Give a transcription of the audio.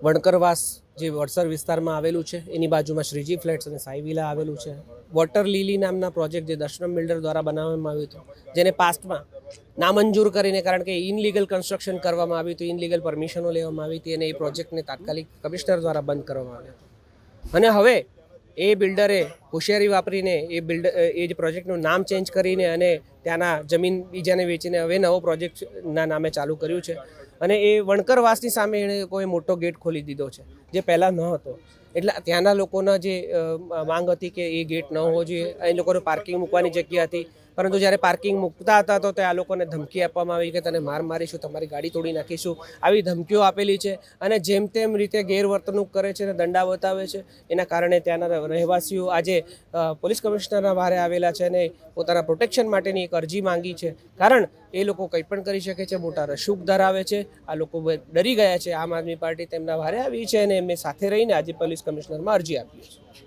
વણકરવાસ જે વડસર વિસ્તારમાં આવેલું છે એની બાજુમાં શ્રીજી ફ્લેટ્સ અને સાઈ વિલા આવેલું છે. વોટર લીલી નામના પ્રોજેક્ટ જે દર્શનમ બિલ્ડર દ્વારા બનાવવામાં આવ્યું હતું, જેને પાસ્ટમાં નામંજૂર કરીને, કારણ કે ઇનલીગલ કન્સ્ટ્રક્શન કરવામાં આવ્યું હતું, ઇનલીગલ પરમિશનો લેવામાં આવી હતી અને એ પ્રોજેક્ટને તાત્કાલિક કમિશનર દ્વારા બંધ કરવામાં આવ્યો હતો. અને હવે એ બિલ્ડરે હોશિયારી વાપરીને એ જે પ્રોજેક્ટનું નામ ચેન્જ કરીને અને ત્યાંના જમીન બીજાને વેચીને હવે નવો પ્રોજેક્ટના નામે ચાલુ કર્યું છે. અને એ વણકરવાસની સામે એણે કોઈ મોટો ગેટ ખોલી દીધો છે, જે પહેલાં ન હતો. એટલે ત્યાંના લોકોના જે માંગ હતી કે એ ગેટ ન હોવો જોઈએ, એ લોકોને પાર્કિંગ મૂકવાની જગ્યા હતી, પરંતુ જ્યારે પાર્કિંગ મૂકતા હતા તો આ લોકોને ધમકી આપવામાં આવી કે તને માર મારીશું, તમારી ગાડી તોડી નાખીશું, આવી ધમકીઓ આપેલી છે. અને જેમ તેમ રીતે ગેરવર્તણૂક કરે છે અને દંડા બતાવે છે. એના કારણે ત્યાંના રહેવાસીઓ આજે પોલીસ કમિશનરના બહારે આવેલા છે અને પોતાના પ્રોટેક્શન માટેની એક અરજી માંગી છે. કારણ એ લોકો કંઈ પણ કરી શકે છે, મોટા રસૂખ ધરાવે છે. આ લોકો ડરી ગયા છે. આમ આદમી પાર્ટી તેમના બહારે આવી છે અને એમને સાથે રહીને આજે પોલીસ કમિશનરમાં અરજી આપી છે.